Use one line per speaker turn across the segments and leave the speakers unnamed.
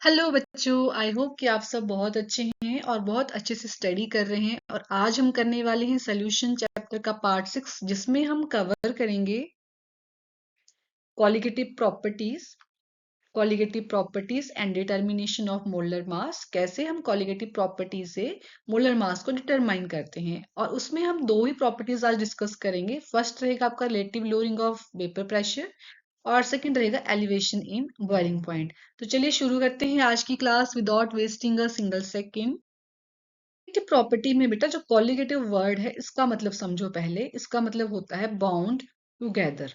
Hello बच्चों, I hope कि आप सब बहुत अच्छे हैं और बहुत अच्छे से स्टडी कर रहे हैं। और आज हम करने वाले हैं सोल्यूशन चैप्टर का पार्ट 6, जिसमें हम कवर करेंगे colligative properties and determination of molar mass. कैसे हम कॉलिगेटिव प्रॉपर्टीज से मोलर मास को डिटरमाइन करते हैं, और उसमें हम दो ही प्रॉपर्टीज आज डिस्कस करेंगे। फर्स्ट रहेगा आपका relative lowering of vapour pressure, और सेकंड रहेगा एलिवेशन इन बॉइलिंग पॉइंट। तो चलिए शुरू करते हैं आज की class without wasting a single second. Property में बेटा जो कॉलिगेटिव वर्ड है, इसका मतलब समझो पहले। इसका मतलब होता है बाउंड टूगेदर।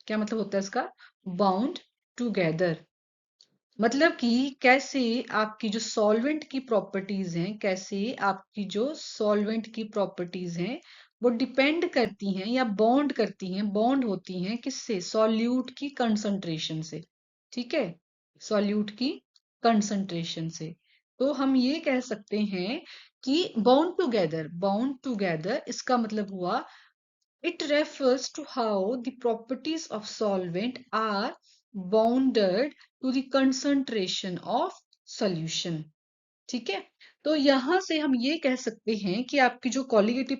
क्या मतलब होता है इसका? बाउंड टूगेदर मतलब कि कैसे आपकी जो सॉल्वेंट की प्रॉपर्टीज हैं, वो डिपेंड करती हैं या बॉन्ड होती हैं किससे? सॉल्यूट की कंसंट्रेशन से। ठीक है, सॉल्यूट की कंसंट्रेशन से। तो हम ये कह सकते हैं कि बाउंड टूगेदर इसका मतलब हुआ, it refers to how the properties of solvent are bounded to the concentration of solution। ठीक है, तो यहां से हम ये कह सकते हैं कि आपकी जो कॉलिगेटिव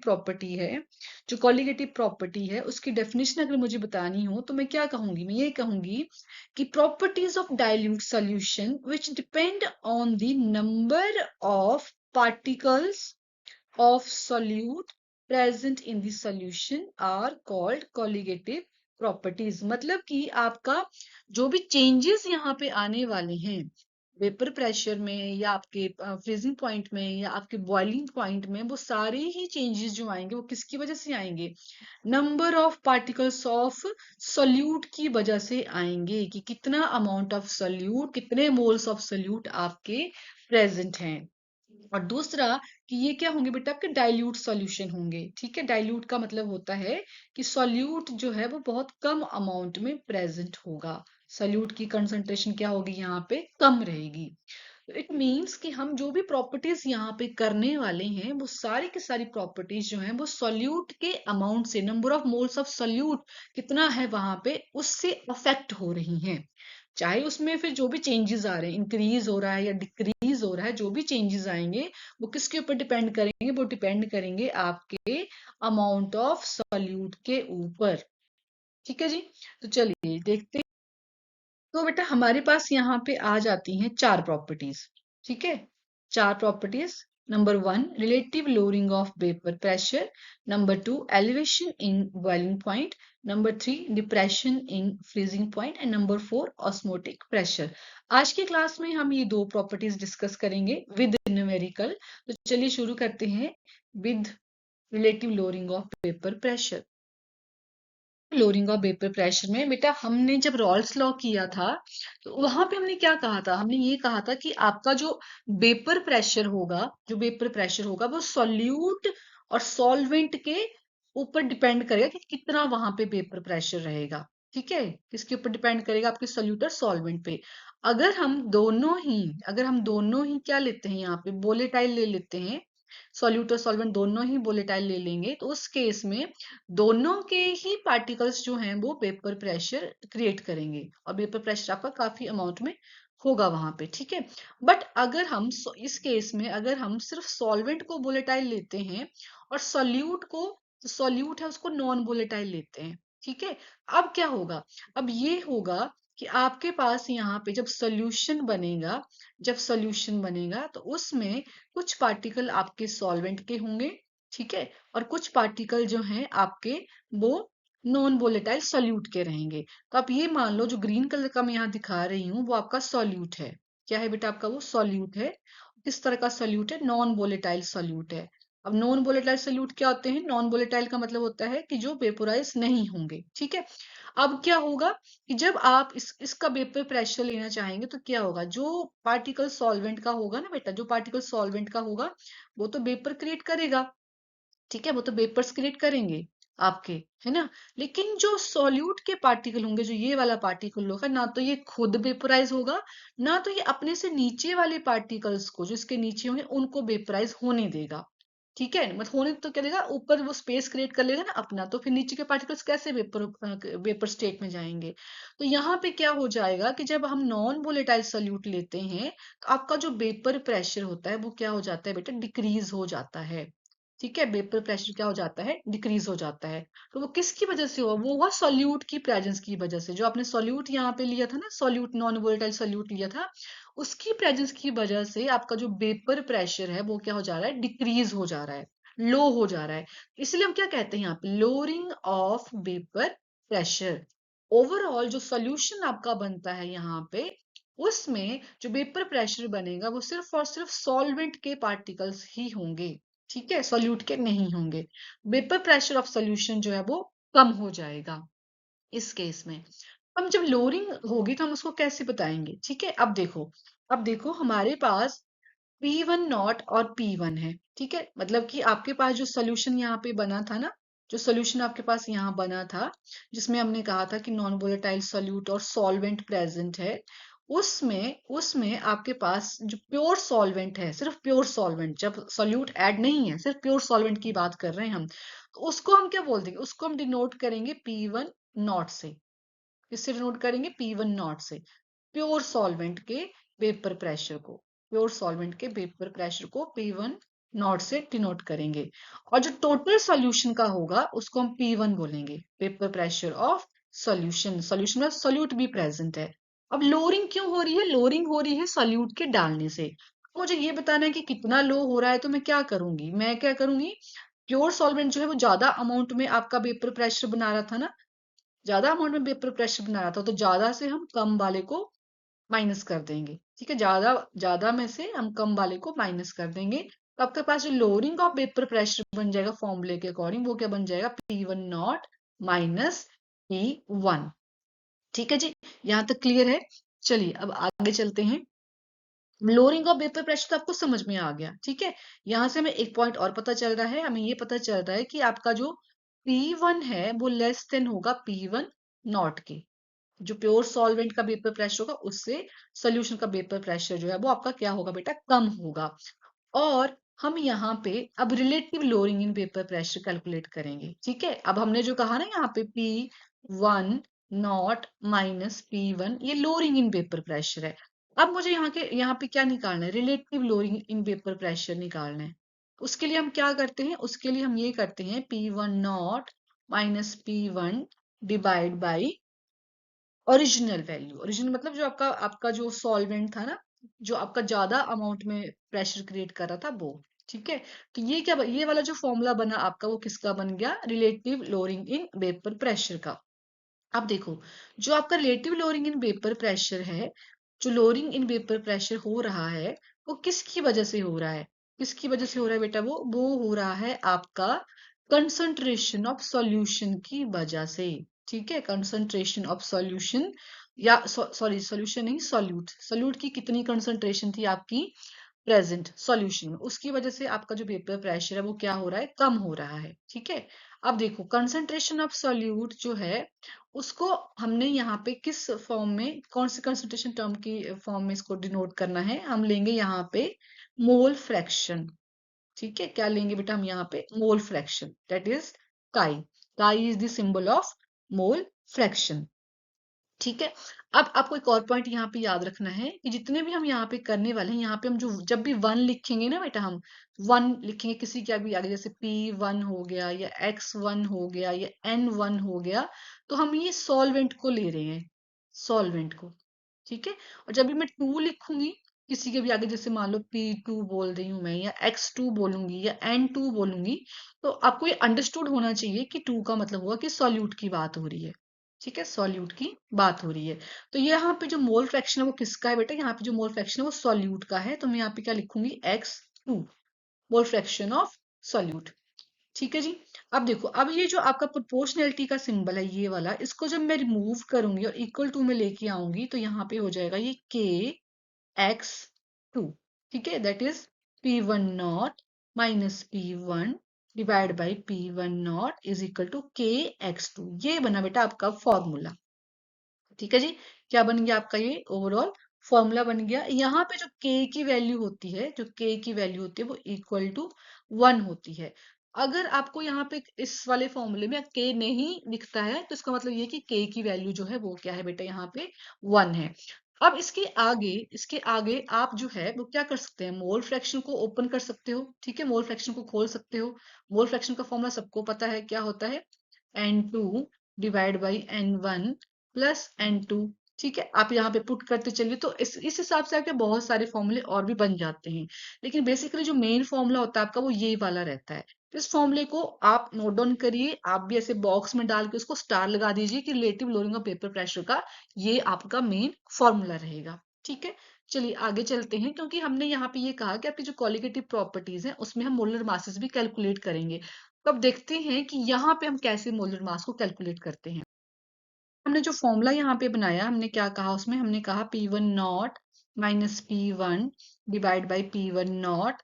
प्रॉपर्टी है उसकी डेफिनेशन अगर मुझे बतानी हो तो मैं क्या कहूंगी? मैं ये कहूंगी कि properties of dilute solution which depend on the number of particles of solute present in the solution are called colligative properties। मतलब कि आपका जो भी चेंजेस यहाँ पे आने वाले हैं वेपर प्रेशर में, या आपके फ्रीजिंग पॉइंट में, या आपके बॉइलिंग पॉइंट में, वो सारे ही चेंजेस जो आएंगे वो किसकी वजह से आएंगे? Number of particles of solute की वजह से आएंगे, कि कितना अमाउंट ऑफ सोल्यूट, कितने मोल्स ऑफ सोल्यूट आपके प्रेजेंट हैं। और दूसरा कि ये क्या होंगे बेटा? आपके डाइल्यूट सॉल्यूशन होंगे। ठीक है, डाइल्यूट का मतलब होता है कि सॉल्यूट जो है वो बहुत कम अमाउंट में प्रेजेंट होगा। सॉल्यूट की कंसंट्रेशन क्या होगी? यहाँ पे कम रहेगी। तो इट मीन्स कि हम जो भी प्रॉपर्टीज यहाँ पे करने वाले हैं, वो सारी की सारी प्रॉपर्टीज जो हैं वो सॉल्यूट के अमाउंट से, number of moles of solute कितना है वहां पे, उससे अफेक्ट हो रही हैं। चाहे उसमें फिर जो भी चेंजेस आ रहे हैं, इंक्रीज हो रहा है या डिक्रीज हो रहा है, जो भी चेंजेस आएंगे वो किसके ऊपर डिपेंड करेंगे? वो डिपेंड करेंगे आपके अमाउंट ऑफ सॉल्यूट के ऊपर। ठीक है जी, तो चलिए देखते हैं। तो बेटा हमारे पास यहाँ पे आ जाती हैं चार प्रॉपर्टीज। ठीक है, चार properties. Number 1 relative lowering of vapour pressure, number 2 elevation in boiling point, number 3 depression in freezing point, and number 4 osmotic pressure. आज की क्लास में हम ये दो प्रॉपर्टीज डिस्कस करेंगे विद न्यूमेरिकल। तो चलिए शुरू करते हैं with relative lowering of vapour pressure. Lowering of vapour pressure में बेटा हमने जब रॉल्स लॉ किया था, तो वहां पे हमने क्या कहा था? हमने ये कहा था कि आपका जो वेपर प्रेशर होगा वो सॉल्यूट और सॉल्वेंट के ऊपर डिपेंड करेगा कि कितना वहां पे वेपर प्रेशर रहेगा। ठीक है, किसके ऊपर डिपेंड करेगा? आपके सॉल्यूट और सॉल्वेंट पे। अगर हम दोनों ही क्या लेते हैं, यहाँ पे वोलेटाइल ले लेते हैं, सॉल्यूट और सॉल्वेंट दोनों ही वोलेटाइल ले लेंगे, तो उस केस में दोनों के ही पार्टिकल्स जो हैं वो वेपर प्रेशर क्रिएट करेंगे, और वेपर प्रेशर आपका काफी अमाउंट में होगा वहां पे। ठीक है, बट इस केस में अगर हम सिर्फ सॉल्वेंट को वोलेटाइल लेते हैं और सॉल्यूट है उसको नॉन वोलेटाइल लेते हैं। ठीक है, अब क्या होगा? अब ये होगा कि आपके पास यहाँ पे जब सॉल्यूशन बनेगा तो उसमें कुछ पार्टिकल आपके सॉल्वेंट के होंगे। ठीक है, और कुछ पार्टिकल जो हैं आपके, वो नॉन वोलेटाइल सॉल्यूट के रहेंगे। तो आप ये मान लो जो ग्रीन कलर का मैं यहाँ दिखा रही हूँ वो आपका सॉल्यूट है। क्या है बेटा? आपका वो सॉल्यूट है। किस तरह का सॉल्यूट है? नॉन वोलेटाइल सॉल्यूट है। अब नॉन वोलेटाइल सॉल्यूट क्या होते हैं? नॉन वोलेटाइल का मतलब होता है कि जो वेपोराइज नहीं होंगे। ठीक है, अब क्या होगा कि जब आप इसका वेपर प्रेशर लेना चाहेंगे तो क्या होगा? जो पार्टिकल सॉल्वेंट का होगा ना बेटा, जो पार्टिकल सॉल्वेंट का होगा वो तो वेपर क्रिएट करेगा। ठीक है, वो तो वेपर्स क्रिएट करेंगे आपके, है ना? लेकिन जो सॉल्यूट के पार्टिकल होंगे, जो ये वाला पार्टिकल होगा, ना तो ये खुद वेपराइज होगा, ना तो ये अपने से नीचे वाले पार्टिकल्स को, जो इसके नीचे होंगे, उनको वेपराइज होने देगा। ठीक है, मत होने तो क्या देगा, ऊपर वो स्पेस क्रिएट कर लेगा ना अपना, तो फिर नीचे के पार्टिकल्स कैसे वेपर स्टेट में जाएंगे। तो यहाँ पे क्या हो जाएगा कि जब हम नॉन वोलेटाइल सोल्यूट लेते हैं तो आपका जो वेपर प्रेशर होता है वो क्या हो जाता है बेटा, डिक्रीज हो जाता है। ठीक है, वेपर प्रेशर क्या हो जाता है, डिक्रीज हो जाता है। तो वो किसकी वजह से हुआ, वो हुआ सोल्यूट की प्रेजेंस की वजह से। जो आपने सोल्यूट यहाँ पे लिया था ना, सोल्यूट नॉन वोलेटाइल सोल्यूट लिया था, उसकी प्रेजेंस की वजह से आपका जो वेपर प्रेशर है वो क्या हो जा रहा है, डिक्रीज हो जा रहा है, लो हो जा रहा है। इसलिए हम क्या कहते हैं यहाँ पे, lowering of vapour pressure. Overall जो सोल्यूशन आपका बनता है यहाँ पे, उसमें जो वेपर प्रेशर बनेगा वो सिर्फ और सिर्फ सॉल्वेंट के पार्टिकल्स ही होंगे। ठीक है, सोल्यूट के नहीं होंगे। वेपर प्रेशर ऑफ सोल्यूशन जो है वो कम हो जाएगा इस केस में। हम जब लोअरिंग होगी तो हम उसको कैसे बताएंगे, ठीक है। अब देखो हमारे पास P1 नॉट और P1 है, ठीक है। मतलब कि आपके पास जो सोल्यूशन यहाँ पे बना था ना, जो सोल्यूशन आपके पास यहाँ बना था, जिसमें हमने कहा था कि नॉन वोलेटाइल सोल्यूट और सॉल्वेंट प्रेजेंट है, उसमें उसमें आपके पास जो प्योर सॉल्वेंट है, सिर्फ प्योर सॉल्वेंट, जब सोल्यूट ऐड नहीं है, सिर्फ प्योर सॉल्वेंट की बात कर रहे हैं हम, तो उसको हम क्या बोल देंगे, उसको हम डिनोट करेंगे P1 नॉट से। किससे डिनोट करेंगे, P1 नॉट से। प्योर सॉल्वेंट के वेपर प्रेशर को, प्योर सॉल्वेंट के वेपर प्रेशर को P1 नॉट से डिनोट करेंगे। और जो टोटल सॉल्यूशन का होगा उसको हम P1 बोलेंगे, vapour pressure of solution. Solution में सॉल्यूट भी प्रेजेंट है। अब लोअरिंग क्यों हो रही है, लोअरिंग हो रही है सॉल्यूट के डालने से। मुझे ये बताना है कि कितना लो हो रहा है, तो मैं क्या करूंगी, प्योर सॉल्वेंट जो है वो ज्यादा अमाउंट में आपका वेपर प्रेशर बना रहा था ना, ज्यादा अमाउंट में वेपर प्रेशर बना रहा था, तो ज्यादा से हम कम वाले को माइनस कर देंगे। ठीक है, ज्यादा ज्यादा में से हम कम वाले को माइनस कर देंगे, तो आपके पास जो लोअरिंग ऑफ वेपर प्रेशर बन जाएगा फॉर्मूले के अकॉर्डिंग, वो क्या बन जाएगा, P1 नॉट माइनस P1। ठीक है जी, यहाँ तक क्लियर है। चलिए अब आगे चलते हैं। लोअरिंग ऑफ वेपर प्रेशर तो आपको समझ में आ गया, ठीक है। यहाँ से हमें एक पॉइंट और पता चल रहा है, हमें ये पता चल रहा है कि आपका जो P1 है वो लेस देन होगा P1 नॉट के। जो प्योर सॉल्वेंट का वेपर प्रेशर होगा उससे सोल्यूशन का वेपर प्रेशर जो है वो आपका क्या होगा बेटा, कम होगा। और हम यहाँ पे अब relative lowering in vapour pressure calculate करेंगे। ठीक है, अब हमने जो कहा ना यहाँ पे P1 नॉट माइनस P1, ये लोअरिंग इन वेपर प्रेशर है। अब मुझे यहाँ पे क्या निकालना है, relative lowering in vapour pressure निकालना है। उसके लिए हम क्या करते हैं, उसके लिए हम ये करते हैं P1 naught minus P1 divide by original value. Original मतलब जो आपका आपका जो सॉल्वेंट था ना, जो आपका ज्यादा अमाउंट में प्रेशर क्रिएट कर रहा था वो। ठीक है, तो ये क्या, ये वाला जो फॉर्मूला बना आपका वो किसका बन गया, relative lowering in vapour pressure का। अब देखो, जो आपका relative lowering in vapour pressure है, जो लोअरिंग इन वेपर प्रेशर हो रहा है, वो किसकी वजह से हो रहा है, किसकी वजह से हो रहा है बेटा, वो हो रहा है आपका कंसंट्रेशन ऑफ सॉल्यूशन की वजह से। ठीक है, कंसंट्रेशन ऑफ सॉल्यूशन, या सॉरी सॉल्यूशन नहीं, सॉल्यूट, सॉल्यूट की कितनी कंसंट्रेशन थी आपकी प्रेजेंट सॉल्यूशन में, उसकी वजह से आपका जो वेपर प्रेशर है वो क्या हो रहा है, कम हो रहा है। ठीक है, अब देखो कंसंट्रेशन ऑफ सॉल्यूट जो है उसको हमने यहाँ पे किस फॉर्म में, कौन सी कंसंट्रेशन टर्म की फॉर्म में इसको डिनोट करना है, हम लेंगे यहाँ पे मोल फ्रैक्शन। ठीक है, क्या लेंगे बेटा हम यहाँ पे, मोल फ्रैक्शन, दैट इज काई। काई is the symbol of mole fraction. ठीक है, अब आपको एक और पॉइंट यहाँ पे याद रखना है कि जितने भी हम यहाँ पे करने वाले हैं, यहाँ पे हम जो जब भी वन लिखेंगे ना बेटा, हम वन लिखेंगे किसी के भी आगे, जैसे P1 हो गया या X1 हो गया या N1 हो गया, तो हम ये सॉल्वेंट को ले रहे हैं, सॉल्वेंट को। ठीक है, और जब भी मैं टू लिखूंगी किसी के भी आगे, जैसे मान लो P2 बोल रही हूँ मैं, या X2 बोलूंगी या N2 बोलूंगी, तो आपको ये अंडरस्टूड होना चाहिए कि टू का मतलब हुआ कि सॉल्यूट की बात हो रही है। ठीक है, सॉल्यूट की बात हो रही है। तो ये यहाँ पे जो मोल फ्रैक्शन है वो किसका है बेटा, यहाँ पे जो मोल फ्रैक्शन है वो सॉल्यूट का है, तो मैं यहाँ पे क्या लिखूंगी, X2, mole fraction of solute. ठीक है जी, अब देखो, अब ये जो आपका प्रोपोर्शनैलिटी का सिंबल है ये वाला, इसको जब मैं रिमूव करूंगी और इक्वल टू में लेके आऊंगी, तो यहाँ पे हो जाएगा ये KX2। ठीक है, that is P1 naught minus P1 divide by P1 naught is equal to KX2। ये बना बेटा आपका फॉर्मूला। ठीक है जी, क्या बन गया आपका ये ओवरऑल फॉर्मूला बन गया। यहाँ पे जो के की वैल्यू होती है, जो के की वैल्यू होती है वो इक्वल टू 1 होती है। अगर आपको यहाँ पे इस वाले फॉर्मूले में के नहीं दिखता है तो इसका मतलब ये है कि के की वैल्यू जो है वो क्या है बेटा, यहाँ पे 1 है। अब इसके आगे आप जो है वो क्या कर सकते हैं, मोल फ्रैक्शन को ओपन कर सकते हो, ठीक है, मोल फ्रैक्शन को खोल सकते हो। मोल फ्रैक्शन का फॉर्मूला सबको पता है, क्या होता है, N2 divide by N1 plus N2। ठीक है, आप यहाँ पे पुट करते चलिए तो इस हिसाब से आपके बहुत सारे फॉर्मूले और भी बन जाते हैं। लेकिन बेसिकली जो मेन फॉर्मूला होता है आपका वो ये वाला रहता है। तो इस फॉर्मूले को आप नोट डाउन करिए, आप भी ऐसे बॉक्स में डाल के उसको स्टार लगा दीजिए कि relative lowering of paper pressure का ये आपका मेन फॉर्मूला रहेगा। ठीक है, चलिए आगे चलते हैं, क्योंकि हमने यहाँ पे ये कहा कि आपकी जो क्वालिटेटिव प्रॉपर्टीज हैं उसमें हम मोलर मासेस भी कैलकुलेट करेंगे। तो अब देखते हैं कि यहाँ पे हम कैसे मोलर मास को कैलकुलेट करते हैं। हमने जो फॉर्मूला यहाँ पे बनाया, हमने क्या कहा उसमें, हमने कहा P1 naught minus P1 divide by P1 naught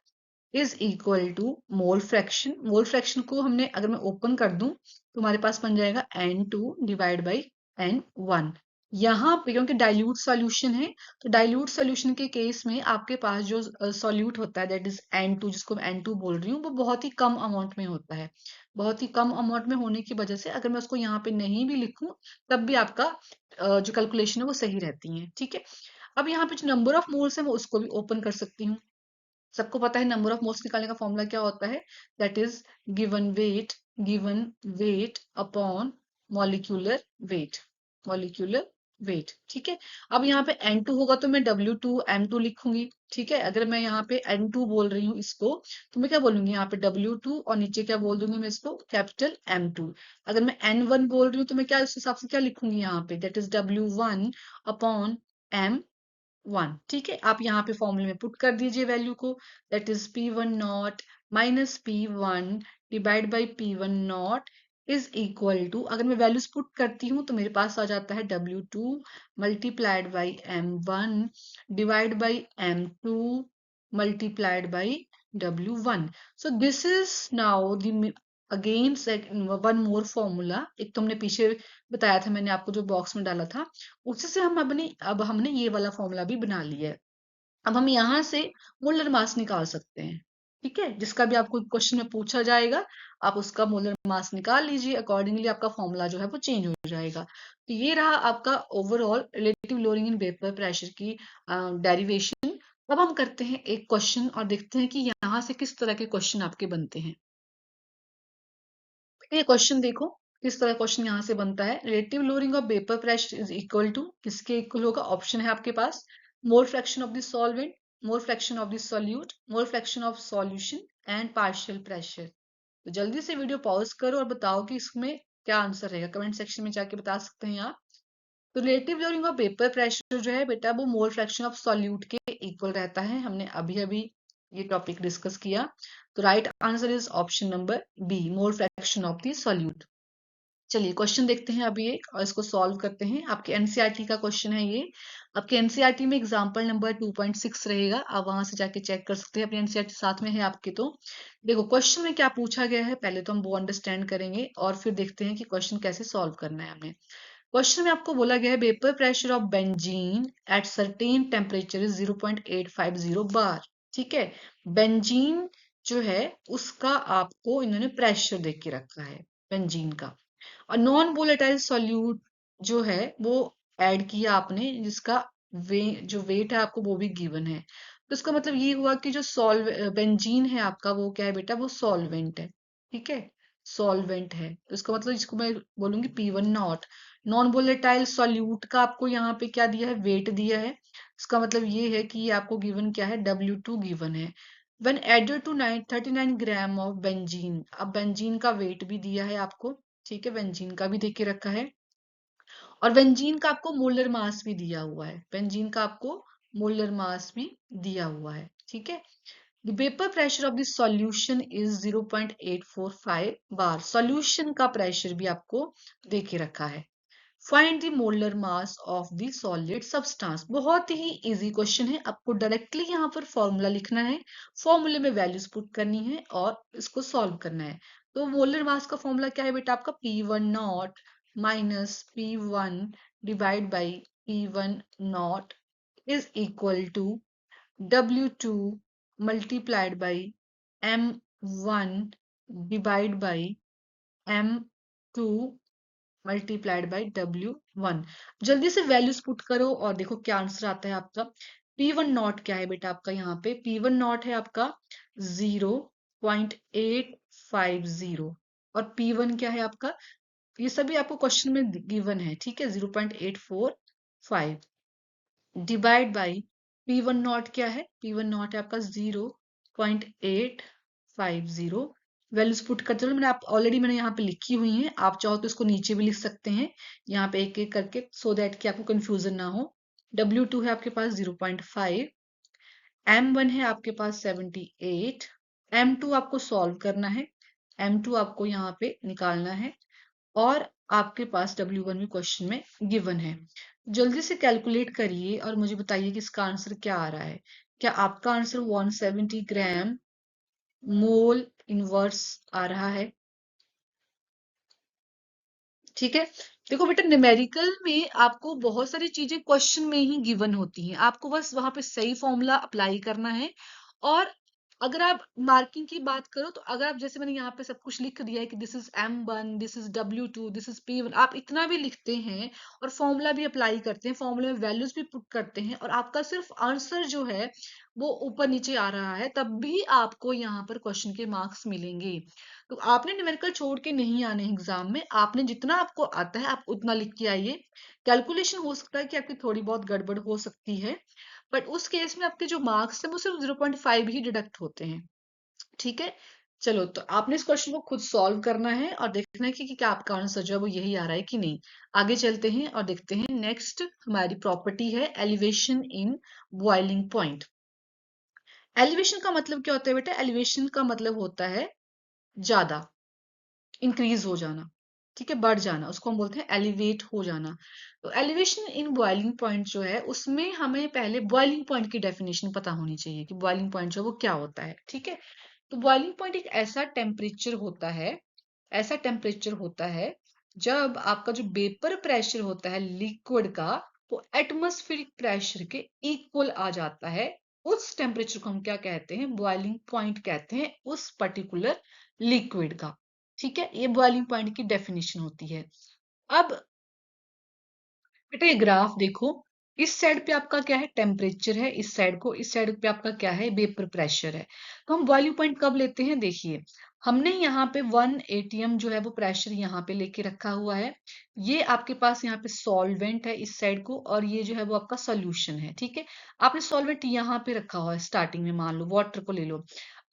is equal to mole fraction. Mole fraction को हमने अगर मैं ओपन कर दूं तो हमारे पास बन जाएगा N2 डिवाइड बाई N1। यहाँ पे क्योंकि डाइल्यूट सॉल्यूशन है तो डाइल्यूट सॉल्यूशन के केस में आपके पास जो सॉल्यूट होता है दैट इज N2, जिसको मैं N2 बोल रही हूँ, वो बहुत ही कम अमाउंट में होता है। बहुत ही कम अमाउंट में होने की वजह से अगर मैं उसको यहाँ पे नहीं भी लिखूं तब भी आपका जो कैलकुलेशन है वो सही रहती है। ठीक है, अब यहाँ पे जो नंबर ऑफ मोल्स है मैं उसको भी ओपन कर सकती हूँ। सबको पता है नंबर ऑफ मोल्स निकालने का फॉर्मूला क्या होता है, that is given weight upon molecular weight, molecular weight. ठीक है, अब यहाँ पे N2 होगा तो मैं W2 M2 लिखूंगी। ठीक है, अगर मैं यहाँ पे N2 बोल रही हूँ इसको तो मैं क्या बोलूंगी, यहाँ पे W2 और नीचे क्या बोल दूंगी मैं इसको, कैपिटल M2। अगर मैं N1 बोल रही हूँ तो मैं क्या उस हिसाब से क्या लिखूंगी यहाँ पे, that is W1 upon M1। ठीक है, आप यहाँ पे फॉर्मूले में पुट कर दीजिए वैल्यू को, that is P1 naught minus P1 divide by P1 naught is equal to, अगर मैं वैल्यूज पुट करती हूँ तो मेरे पास आ जाता है W2 multiplied by M1 divide by M2 multiplied by W1। So this is now the again one more formula. एक तो हमने पीछे बताया था, मैंने आपको जो बॉक्स में डाला था उसी से अब हमने ये वाला फॉर्मूला भी बना लिया है। अब हम यहाँ से मोलर मास निकाल सकते हैं। ठीक है, जिसका भी आपको क्वेश्चन में पूछा जाएगा आप उसका मोलर मास निकाल लीजिए, अकॉर्डिंगली आपका फॉर्मूला जो है वो चेंज हो जाएगा। तो ये रहा आपका overall relative lowering in vapour pressure की डेरिवेशन। अब हम करते हैं एक क्वेश्चन और देखते हैं कि यहाँ से किस तरह के क्वेश्चन आपके बनते हैं। ये क्वेश्चन देखो किस तरह क्वेश्चन यहाँ से बनता है, relative lowering of vapour pressure is equal to, किसके इक्वल होगा, ऑप्शन है आपके पास, mole fraction of the solvent, mole fraction of the solute, mole fraction of solution and partial pressure. तो जल्दी से वीडियो पॉज करो और बताओ कि इसमें क्या आंसर रहेगा, कमेंट सेक्शन में जाके बता सकते हैं आप। तो relative lowering of vapour pressure जो है बेटा वो मोल फ्रैक्शन ऑफ सॉल्यूट के इक्वल रहता है, हमने अभी अभी ये टॉपिक डिस्कस किया। तो right answer is option number B, mole fraction of the solute. चलिए क्वेश्चन देखते हैं अभी एक और इसको सॉल्व करते हैं। आपके एनसीईआरटी का क्वेश्चन है ये, आपके एनसीईआरटी में एग्जांपल नंबर 2.6 रहेगा, आप वहां से जाके चेक कर सकते हैं, अपनी एनसीईआरटी साथ में है आपके। तो देखो क्वेश्चन में क्या पूछा गया है, पहले तो हम वो अंडरस्टैंड करेंगे और फिर देखते हैं कि क्वेश्चन कैसे सॉल्व करना है हमें। क्वेश्चन में आपको बोला गया है vapour pressure of benzene at certain temperature is 0.850 बार। ठीक है, बेंजीन जो है उसका आपको इन्होंने प्रेशर देख के रखा है, बेंजीन का। और नॉन वोलेटाइल सॉल्यूट जो है वो ऐड किया आपने, जिसका जो वेट है आपको वो भी गिवन है। तो इसका मतलब ये हुआ कि जो बेंजीन है आपका वो क्या है बेटा, वो सॉल्वेंट है। ठीक है, सॉल्वेंट है, तो इसका मतलब इसको मैं बोलूंगी P1 not. Non volatile solute का आपको यहाँ पे क्या दिया है, वेट दिया है। इसका मतलब ये है कि ये आपको गिवन क्या है, W2 गिवन है। When added to 39 gram of benzene, अब बेंजीन का वेट भी दिया है आपको। ठीक है, बेंजीन का भी देख के रखा है और बेंजीन का आपको मोलर मास भी दिया हुआ है, बेंजीन का आपको मोलर मास भी दिया हुआ है। ठीक है, the vapour pressure of the solution is 0.845 bar, solution का प्रेशर भी आपको दे के रखा है। Find the molar mass of the solid substance, बहुत ही इजी क्वेश्चन है, आपको डायरेक्टली यहाँ पर फॉर्मूला लिखना है, फॉर्मूले में वैल्यूज पुट करनी है और इसको सॉल्व करना है। तो मोलर मास का फॉर्मूला क्या है बेटा, आपका P1 naught minus P1 divide by P1 naught is equal to W2 multiplied by M1 divide by M2 multiplied by W1। जल्दी से वैल्यूज पुट करो और देखो क्या आंसर आता है आपका। P1 नॉट क्या है बेटा आपका, यहाँ पे P1 नॉट है आपका 0.850 और P1 क्या है आपका, ये सभी आपको क्वेश्चन में गिवन है, ठीक है, 0.845 डिवाइड बाई P1 नॉट क्या है, P1 नॉट है आपका 0.850। वैल्यूज पुट कर, चलो मैंने आप ऑलरेडी मैंने यहाँ पे लिखी हुई हैं, आप चाहो तो इसको नीचे भी लिख सकते हैं यहाँ पे एक एक करके, सो दैट कि आपको कंफ्यूजन ना हो। W2 है आपके पास 0.5, M1 है आपके पास 78, M2 आपको सॉल्व करना है, M2 आपको यहाँ पे निकालना है और आपके पास W1 भी क्वेश्चन में गिवन है। जल्दी से कैलकुलेट करिए और मुझे बताइए कि इसका आंसर क्या आ रहा है। क्या आपका आंसर 170 ग्राम मोल इनवर्स आ रहा है? ठीक है, देखो बेटा न्यूमेरिकल में आपको बहुत सारी चीजें क्वेश्चन में ही गिवन होती हैं, आपको बस वहां पे सही फॉर्मूला अप्लाई करना है। और अगर आप मार्किंग की बात करो तो अगर आप, जैसे मैंने यहाँ पे सब कुछ लिख दिया है कि this is M1, this is W2, this is P1, आप इतना भी लिखते हैं और फॉर्मूला भी अप्लाई करते हैं, फॉर्मूले में वैल्यूज भी पुट करते हैं और आपका सिर्फ आंसर जो है वो ऊपर नीचे आ रहा है, तब भी आपको यहाँ पर क्वेश्चन के मार्क्स मिलेंगे। तो आपने न्यूमेरिकल छोड़ के नहीं आने एग्जाम में, आपने जितना आपको आता है आप उतना लिख के आइए। कैलकुलेशन हो सकता है कि आपकी थोड़ी बहुत गड़बड़ हो सकती है, बट उस केस में आपके जो मार्क्स है वो सिर्फ 0.5 ही डिडक्ट होते हैं, ठीक है। चलो, तो आपने इस क्वेश्चन को खुद सॉल्व करना है और देखना है कि क्या आपका आंसर जो है वो यही आ रहा है कि नहीं। आगे चलते हैं और देखते हैं। नेक्स्ट हमारी प्रॉपर्टी है elevation in boiling point. Elevation का मतलब क्या होता है बेटा, एलिवेशन का मतलब होता है ज्यादा, इंक्रीज हो जाना, ठीक है, बढ़ जाना, उसको हम बोलते हैं एलिवेट हो जाना। तो एलिवेशन इन बॉइलिंग पॉइंट जो है उसमें हमें पहले बॉइलिंग पॉइंट की डेफिनेशन पता होनी चाहिए कि बॉइलिंग पॉइंट जो है वो क्या होता है, ठीक है। तो बॉइलिंग पॉइंट एक ऐसा टेम्परेचर होता है, ऐसा टेम्परेचर होता है जब आपका जो वेपर प्रेशर होता है लिक्विड का वो एटमॉस्फेरिक प्रेशर के इक्वल आ जाता है। उस टेम्परेचर को हम क्या कहते हैं, बॉइलिंग पॉइंट कहते हैं उस पर्टिकुलर लिक्विड का, ठीक है। ये बॉइलिंग पॉइंट की डेफिनेशन होती है। अब बेटा ये ग्राफ देखो, इस साइड पे आपका क्या है, टेम्परेचर है, इस साइड को, इस साइड पे आपका क्या है, वेपर प्रेशर है। तो हम बॉइलिंग पॉइंट कब लेते हैं, देखिए हमने यहाँ पे 1 atm जो है वो प्रेशर यहाँ पे लेके रखा हुआ है, ये आपके पास यहाँ पे सॉल्वेंट है इस साइड को और ये जो है वो आपका सोल्यूशन है, ठीक है। आपने सॉल्वेंट यहाँ पे रखा हुआ है स्टार्टिंग में, मान लो वाटर को ले लो।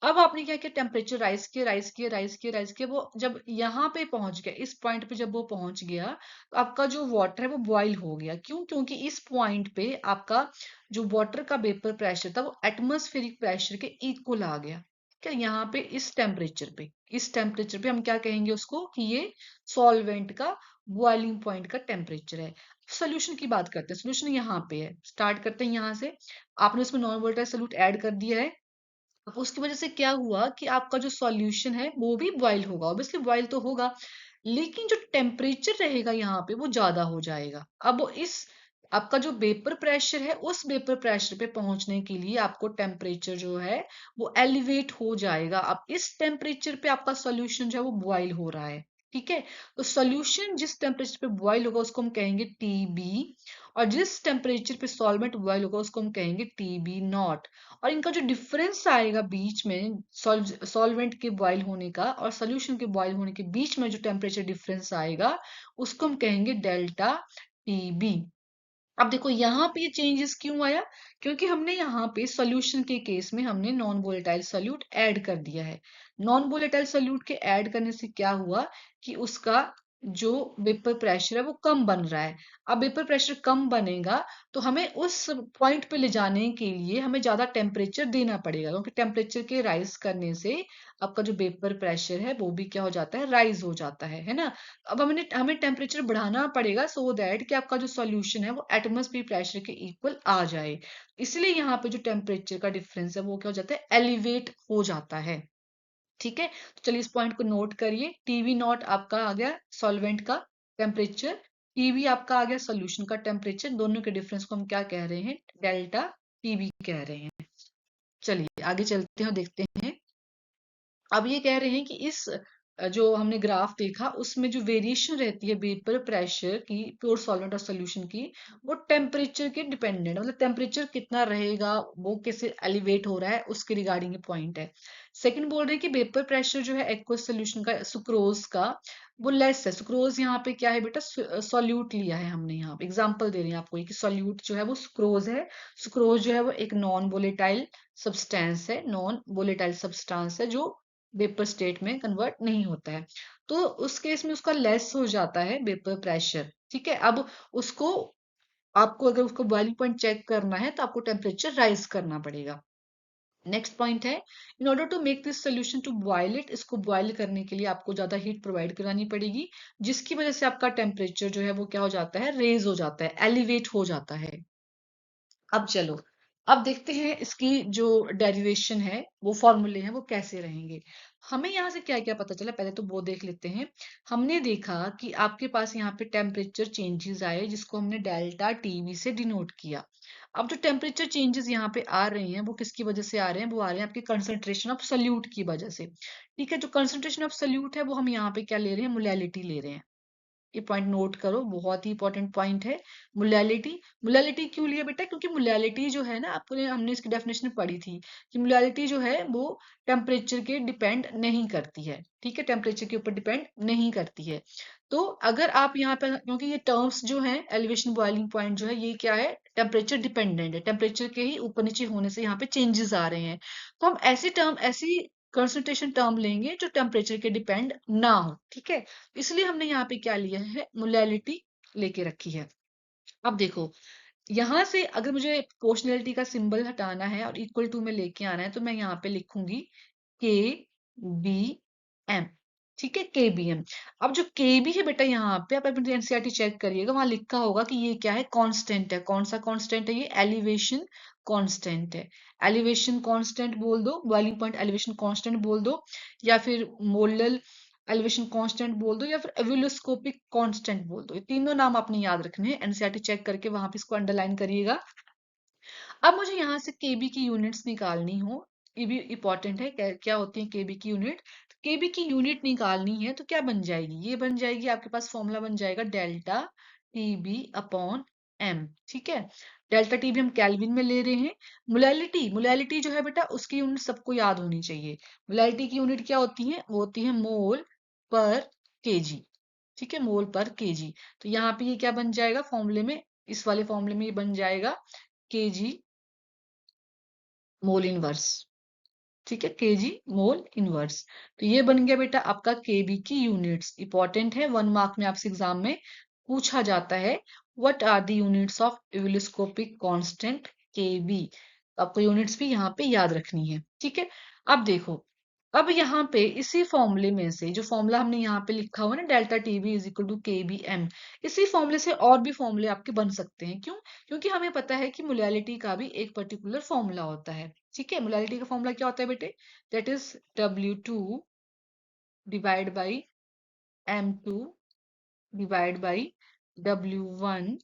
अब आपने क्या किया, टेम्परेचर राइज किया, राइज किया, राइज किया, राइज किया, वो जब यहाँ पे पहुंच गया, इस पॉइंट पे जब वो पहुंच गया तो आपका जो वाटर है वो बॉईल हो गया। क्यों? क्योंकि इस पॉइंट पे आपका जो वाटर का वेपर प्रेशर था वो एटमॉस्फेरिक प्रेशर के इक्वल आ गया। क्या यहाँ पे इस टेम्परेचर पे, इस टेम्परेचर पे हम क्या कहेंगे उसको कि ये सॉल्वेंट का बॉइलिंग पॉइंट का टेम्परेचर है। सोल्यूशन की बात करते हैं, सोल्यूशन यहाँ पे है, स्टार्ट करते हैं यहाँ से। आपने उसमें नॉन वोलेटाइल सोल्यूट ऐड कर दिया है, अब उसकी वजह से क्या हुआ कि आपका जो सॉल्यूशन है वो भी बॉईल होगा, ऑब्वियसली बॉईल तो होगा, लेकिन जो टेम्परेचर रहेगा यहाँ पे वो ज्यादा हो जाएगा। अब वो इस आपका जो वेपर प्रेशर है उस वेपर प्रेशर पे पहुंचने के लिए आपको टेम्परेचर जो है वो एलिवेट हो जाएगा। अब इस टेम्परेचर पे आपका सॉल्यूशन जो है वो बॉईल हो रहा है, ठीक है। तो सॉल्यूशन जिस टेम्परेचर पे बॉईल होगा उसको हम कहेंगे टीबी, और जिस टेम्परेचर पे सॉल्वेंट बॉईल होगा उसको हम कहेंगे टीबी नॉट। और इनका जो डिफरेंस आएगा बीच में, सॉल्वेंट के बॉईल होने का और सोल्यूशन के बॉईल होने के बीच में जो टेम्परेचर डिफरेंस आएगा उसको हम कहेंगे डेल्टा टीबी। अब देखो यहाँ पे ये चेंजेस क्यों आया, क्योंकि हमने यहाँ पे सॉल्यूशन के केस में हमने नॉन वोलेटाइल सोल्यूट ऐड कर दिया है। नॉन वोलेटाइल सोल्यूट के ऐड करने से क्या हुआ कि उसका जो वेपर प्रेशर है वो कम बन रहा है। अब वेपर प्रेशर कम बनेगा तो हमें उस पॉइंट पे ले जाने के लिए हमें ज्यादा टेम्परेचर देना पड़ेगा, क्योंकि टेम्परेचर के राइज करने से आपका जो वेपर प्रेशर है वो भी क्या हो जाता है, राइज हो जाता है ना। अब हमें टेम्परेचर बढ़ाना पड़ेगा सो दैट कि आपका जो सॉल्यूशन है वो एटमॉस्फेरिक प्रेशर के इक्वल आ जाए। इसलिए यहाँ पे जो टेम्परेचर का डिफरेंस है वो क्या हो जाता है, एलिवेट हो जाता है, ठीक है। तो चलिए इस पॉइंट को नोट करिए, टीवी नॉट आपका आ गया सॉल्वेंट का टेम्परेचर, टीबी आपका आ गया सोल्यूशन का टेम्परेचर, दोनों के डिफरेंस को हम क्या कह रहे हैं, डेल्टा टीबी कह रहे हैं। चलिए आगे चलते हैं और देखते हैं। अब ये कह रहे हैं कि इस जो हमने ग्राफ देखा उसमें जो वेरिएशन रहती है वेपर प्रेशर की, प्योर सॉल्वेंट और सोल्यूशन की, वो टेम्परेचर के डिपेंडेंट, मतलब टेम्परेचर कितना रहेगा, वो कैसे एलिवेट हो रहा है, उसके रिगार्डिंग पॉइंट है। सेकंड बोल रहे हैं कि वेपर प्रेशर जो है एक्वस सोल्यूशन का, सुक्रोज का, वो लेस है। सुक्रोज यहाँ पे क्या है बेटा, सॉल्यूट लिया है हमने, यहाँ पे एग्जाम्पल दे रहे हैं आपको कि सॉल्यूट जो है वो सुक्रोज है। सुक्रोज जो है वो एक नॉन वोलेटाइल सब्सटेंस है, नॉन वोलेटाइल सब्सटेंस है जो वेपर स्टेट में कन्वर्ट नहीं होता है। तो उस केस में उसका लेस हो जाता है वेपर प्रेशर। ठीक है, अब उसको, आपको अगर उसको बॉइलिंग पॉइंट चेक करना है तो आपको टेम्परेचर राइज करना पड़ेगा। नेक्स्ट पॉइंट है, in order to make this solution to boil it, इसको बॉयल करने के लिए आपको ज्यादा हीट प्रोवाइड करानी पड़ेगी, जिसकी वजह से आपका टेम्परेचर जो है वो क्या हो जाता है, रेज हो जाता है, एलिवेट हो जाता है। अब चलो, अब देखते हैं इसकी जो डेरिवेशन है, वो फॉर्मूले हैं, वो कैसे रहेंगे। हमें यहाँ से क्या क्या पता चला, पहले तो वो देख लेते हैं। हमने देखा कि आपके पास यहाँ पे टेम्परेचर चेंजेस आए, जिसको हमने डेल्टा टीवी से डिनोट किया। अब जो टेम्परेचर चेंजेस यहाँ पे आ रहे हैं वो किसकी वजह से आ रहे हैं, वो आ रहे हैं आपके कंसंट्रेशन ऑफ सोल्यूट की वजह से। ठीक है, जो कंसंट्रेशन ऑफ सोल्यूट है वो हम यहाँ पे क्या ले रहे हैं, मोलैलिटी ले रहे हैं। ये पॉइंट नोट करो, बहुत ही इंपॉर्टेंट पॉइंट है। मोलैलिटी, मोलैलिटी क्यों लिया बेटा, क्योंकि मोलैलिटी जो है ना, आपने हमने इसकी डेफिनेशन पढ़ी थी कि मोलैलिटी जो है वो टेम्परेचर के डिपेंड नहीं करती है। ठीक है, टेम्परेचर के ऊपर डिपेंड नहीं करती है। तो अगर आप यहाँ पे, क्योंकि ये टर्म्स जो है एलिवेशन बॉइलिंग पॉइंट जो है, ये क्या है, टेम्परेचर डिपेंडेंट है, टेम्परेचर के ही ऊपर नीचे होने से यहाँ पे चेंजेस आ रहे हैं। तो हम ऐसी टर्म, ऐसी कंसंट्रेशन टर्म लेंगे जो टेम्परेचर के डिपेंड ना हो। ठीक है, इसलिए हमने यहाँ पे क्या लिया है, मोलैलिटी लेके रखी है। अब देखो, यहां से अगर मुझे प्रोपोर्शनैलिटी का सिंबल हटाना है और इक्वल टू में लेके आना है, तो मैं यहाँ पे लिखूंगी के बी एम। ठीक है, के बी एम। अब जो के बी है बेटा, यहाँ पे आप अपनी एनसीईआरटी चेक करिएगा, वहां लिखा होगा कि ये क्या है, कांस्टेंट है। कौन सा कांस्टेंट है, ये एलिवेशन कांस्टेंट है। एलिवेशन कांस्टेंट बोल दो, बॉइलिंग पॉइंट एलिवेशन कांस्टेंट बोल दो, या फिर मोलल एलिवेशन कांस्टेंट बोल दो, या फिर एब्यूलोस्कोपिक कांस्टेंट बोल दो। ये तीनों नाम आपने याद रखने हैं, एनसीईआरटी चेक करके वहां पे इसको अंडरलाइन करिएगा। अब मुझे यहाँ से केबी की यूनिट्स निकालनी हो, ये भी इंपॉर्टेंट है, क्या होती है केबी की यूनिट। केबी की यूनिट निकालनी है तो क्या बन जाएगी, ये बन जाएगी, आपके पास फॉर्मूला बन जाएगा डेल्टा टीबी अपॉन एम। ठीक है, डेल्टा टीबी हम केल्विन में ले रहे हैं। मोलैलिटी, मोलैलिटी जो है बेटा, उसकी यूनिट सबको याद होनी चाहिए। मोलैलिटी की यूनिट क्या होती है, वो होती है मोल पर केजी। ठीक है, मोल पर केजी। तो यहाँ पे ये क्या बन जाएगा फॉर्मूले में, इस वाले फॉर्मूले में ये बन जाएगा केजी मोल इनवर्स। ठीक है, केजी मोल इनवर्स। तो ये बन गया बेटा आपका केबी की यूनिट्स। इंपॉर्टेंट है, 1 मार्क में आपसे एग्जाम में पूछा जाता है, what are the units of ebullioscopic constant Kb. आपको यूनिट्स भी यहाँ पे याद रखनी है। ठीक है, अब देखो, अब यहाँ पे इसी फॉर्मूले में से, जो फॉर्मूला हमने यहाँ पे लिखा हुआ है ना, delta TB is equal to K B M, इसी फॉर्मूले से और भी फॉर्मूले आपके बन सकते हैं। क्यों, क्योंकि हमें पता है कि मोलैलिटी का भी एक पर्टिकुलर फॉर्मूला होता है। ठीक है, मोलैलिटी का फॉर्मूला क्या होता है बेटे, that is W2 divide by M2 divide by W1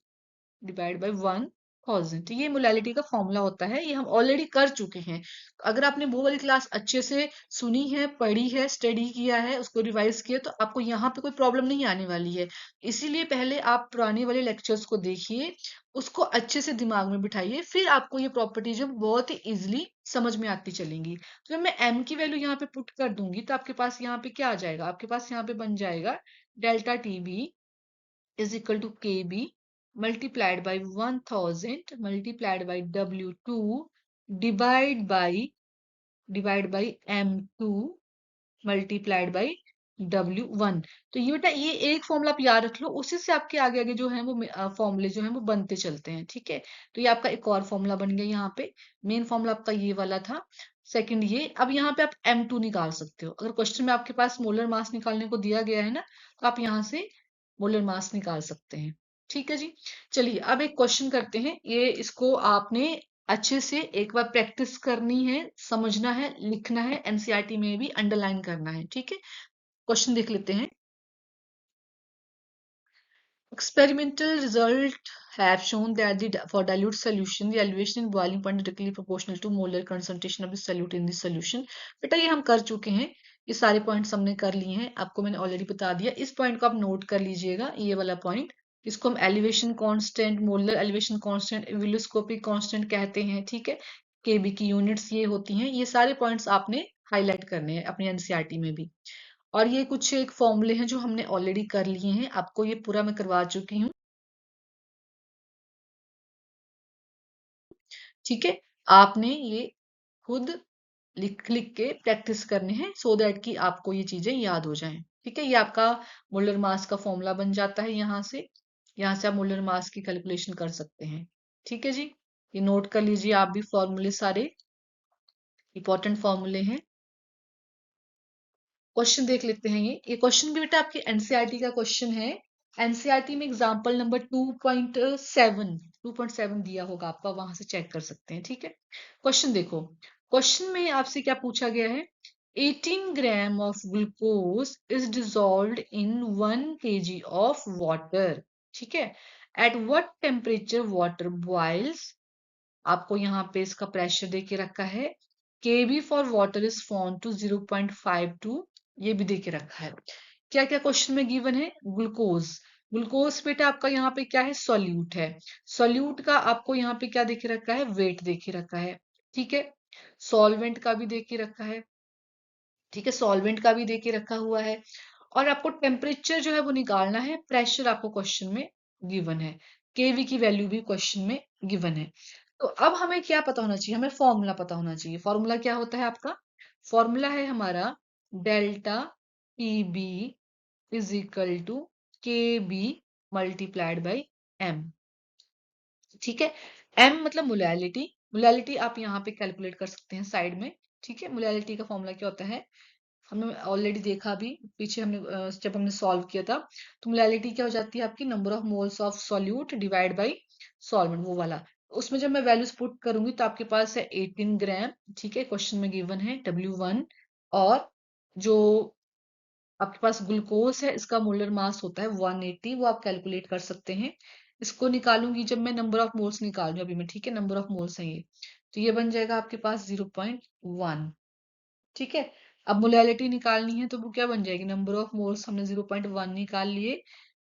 divide by 1000। तो ये मोलैलिटी का फॉर्मूला होता है, ये हम ऑलरेडी कर चुके हैं। अगर आपने वो वाली क्लास अच्छे से सुनी है, पढ़ी है, स्टडी किया है, उसको रिवाइज किया, तो आपको यहाँ पे कोई प्रॉब्लम नहीं आने वाली है। इसीलिए पहले आप पुराने वाले लेक्चर्स को देखिए, उसको अच्छे से दिमाग में बिठाइए, फिर आपको ये प्रॉपर्टीज बहुत ही इजिली समझ में आती चलेंगी। तो जब मैं m की वैल्यू यहाँ पे पुट कर दूंगी, तो आपके पास यहाँ पे क्या आ जाएगा, आपके पास यहाँ पे बन जाएगा delta TB is equal to KB multiplied by 1000 multiplied by W2 divide by M2 multiplied by W1। तो ये बेटा, ये एक फॉर्मूला आप याद रख लो, उसी से आपके आगे आगे जो है वो फॉर्मूले जो है वो बनते चलते हैं। ठीक है, तो ये आपका एक और फॉर्मूला बन गया। यहाँ पे मेन फॉर्मूला आपका ये वाला था, सेकंड ये। अब यहाँ पे आप M2 निकाल सकते हो, अगर क्वेश्चन में आपके पास मोलर मास निकालने को दिया गया है ना, तो आप यहाँ से मोलर मास निकाल सकते हैं। ठीक है जी, चलिए अब एक क्वेश्चन करते हैं। ये इसको आपने अच्छे से एक बार प्रैक्टिस करनी है, समझना है, लिखना है, एनसीईआरटी में भी अंडरलाइन करना है। ठीक है, क्वेश्चन देख लेते हैं। Experimental results have shown that for dilute solution, the elevation in boiling point is directly proportional to molar concentration of the solute in the solution. बेटा ये हम कर चुके हैं, ये सारे पॉइंट्स हमने कर लिए हैं, आपको मैंने ऑलरेडी बता दिया। इस पॉइंट को आप नोट कर लीजिएगा, ये वाला पॉइंट। इसको हम elevation constant, molar elevation constant, ebullioscopic constant कहते हैं, ठीक है। केबी की यूनिट्स ये होती हैं, ये सारे पॉइंट्स आपने हाईलाइट करने हैं अपनी एनसीईआरटी में भी। और ये कुछ एक फॉर्मूले हैं जो हमने ऑलरेडी कर लिए हैं, आपको ये पूरा मैं करवा चुकी हूँ, ठीक है। आपने ये खुद लिख लिख के प्रैक्टिस करने हैं सो दैट कि आपको ये चीजें याद हो जाएं, ठीक है। ये आपका मोलर मास का फॉर्मूला बन जाता है यहाँ से आप मोलर मास की कैलकुलेशन कर सकते हैं, ठीक है जी। ये नोट कर लीजिए आप भी, फॉर्मूले सारे इंपॉर्टेंट फॉर्मूले हैं। क्वेश्चन देख लेते हैं। ये क्वेश्चन भी बेटा आपके एनसीईआरटी का क्वेश्चन है। एनसीईआरटी में एग्जांपल नंबर 2.7 दिया होगा, आपका वहां से चेक कर सकते हैं, ठीक है। क्वेश्चन देखो, क्वेश्चन में आपसे क्या पूछा गया है, 18 gram of glucose is dissolved in 1 kg of water, ठीक है। At what temperature water boils, आपको यहाँ पे इसका प्रेशर दे के रखा है। Kb for water is found to 0.52, ये भी दे के रखा है। क्या क्या क्वेश्चन में गिवन है, ग्लूकोज, ग्लूकोज बेटा आपका यहाँ पे क्या है, सॉल्यूट है। सॉल्यूट का आपको यहाँ पे क्या देके रखा है, वेट देके रखा है, ठीक है। सॉल्वेंट का भी देके रखा है, ठीक है, सॉल्वेंट का भी देके रखा हुआ है। और आपको टेम्परेचर जो है वो निकालना है, प्रेशर आपको क्वेश्चन में गिवन है, केवी की वैल्यू भी क्वेश्चन में गिवन है। तो अब हमें क्या पता होना चाहिए, हमें फॉर्मूला पता होना चाहिए। फॉर्मूला क्या होता है आपका, फॉर्मूला है हमारा delta TB is equal to K B multiplied by M, ठीक है। एम मतलब मोलैलिटी, मोलैलिटी आप यहाँ पे कैलकुलेट कर सकते हैं साइड में, ठीक है। मोलैलिटी का फॉर्मूला क्या होता है, हमने ऑलरेडी देखा अभी पीछे, हमने जब हमने सॉल्व किया था। तो मोलैलिटी क्या हो जाती है आपकी, number of moles of solute divide by solvent, वो वाला। उसमें जब मैं वैल्यूज पुट करूंगी तो आपके पास है 18 ग्राम, ठीक है, क्वेश्चन में गिवन है W1। और जो आपके पास ग्लूकोज है, इसका मोलर मास होता है 180, वो आप कैलकुलेट कर सकते हैं। इसको निकालूंगी जब मैं, नंबर ऑफ मोल्स निकाल रही हूँ अभी मैं, ठीक है, नंबर ऑफ मोल्स है ये। तो ये बन जाएगा आपके पास 0.1, ठीक है। अब मोलैलिटी निकालनी है तो वो क्या बन जाएगी, नंबर ऑफ मोल्स हमने 0.1 निकाल लिए,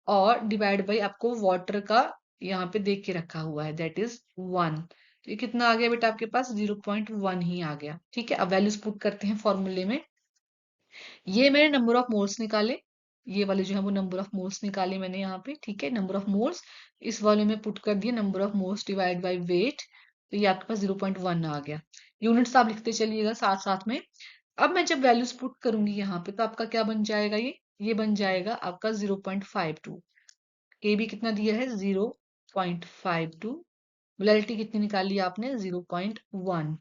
और डिवाइड बाई आपको वाटर का यहाँ पे देख के रखा हुआ है, दैट इज 1। तो ये कितना आ गया बेटा आपके पास, 0.1 ही आ गया, ठीक है। अब वैल्यूज पुट करते हैं फॉर्मूले में। ये मैंने नंबर ऑफ मोल्स निकाले, ये वाले जो है वो नंबर ऑफ मोल्स निकाले मैंने यहाँ पे, ठीक है। नंबर ऑफ मोल्स इस वाले में पुट कर दिए, number of moles divide by wait, तो ये आपके पास 0.1 आ गया। यूनिट्स आप लिखते चलिएगा साथ साथ में। अब मैं जब वैल्यूज पुट करूंगी यहाँ पे तो आपका क्या बन जाएगा, ये बन जाएगा आपका 0.52। के भी कितना दिया है, 0.52। मोलैलिटी कितनी निकाली आपने, 0.1।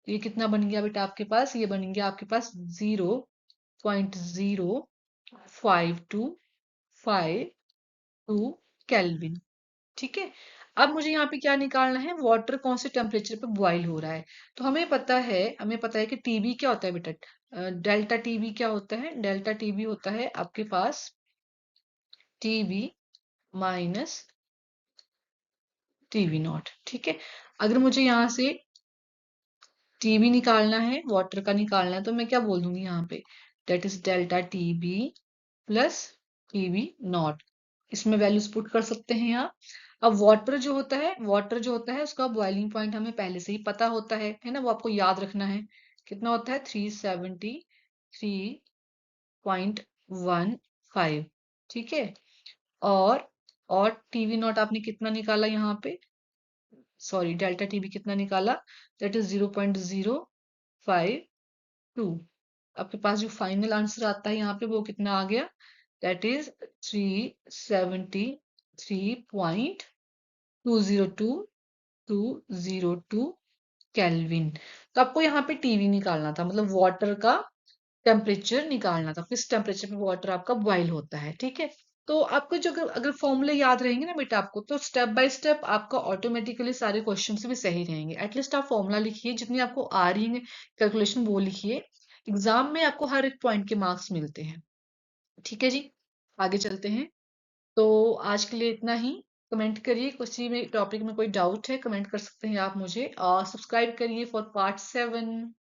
तो ये कितना बन गया बेटा आपके पास, ये बन गया आपके पास 0.05252 केल्विन, ठीक है। अब मुझे यहाँ पे क्या निकालना है, वाटर कौन से टेम्परेचर पे बॉईल हो रहा है। तो हमें पता है कि टीबी क्या होता है बेटा, डेल्टा टीबी क्या होता है, डेल्टा टीबी होता है आपके पास टीबी माइनस टीबी नॉट, ठीक है। अगर मुझे यहाँ से टीबी निकालना है, वाटर का निकालना है, तो मैं क्या बोल दूंगी यहाँ पे, that is delta TB plus TB naught. इसमें वैल्यूज पुट कर सकते हैं आप। अब वाटर जो होता है उसका बॉइलिंग पॉइंट हमें पहले से ही पता होता है ना, वो आपको याद रखना है। कितना होता है, 373.15, ठीक है। और टीवी नॉट आपने कितना निकाला यहाँ पे, सॉरी डेल्टा टीबी कितना निकाला, दैट इज 0.052। आपके पास जो फाइनल आंसर आता है यहाँ पे वो कितना आ गया, दैट इज 373.202 केल्विन। तो आपको यहाँ पे टीवी निकालना था, मतलब वाटर का टेम्परेचर निकालना था, किस टेम्परेचर पे वाटर आपका बॉईल होता है, ठीक है। तो आपको जो अगर फॉर्मूले याद रहेंगे ना बेटा आपको, तो स्टेप बाय स्टेप आपका ऑटोमेटिकली सारे क्वेश्चन भी सही रहेंगे। एटलीस्ट आप फॉर्मूला लिखिए, जितनी आपको आ रही है कैलकुलेशन वो लिखिए। एग्जाम में आपको हर एक पॉइंट के मार्क्स मिलते हैं, ठीक है जी। आगे चलते हैं। तो आज के लिए इतना ही। कमेंट करिए, किसी में टॉपिक में कोई डाउट है कमेंट कर सकते हैं आप मुझे। सब्सक्राइब करिए फॉर पार्ट 7।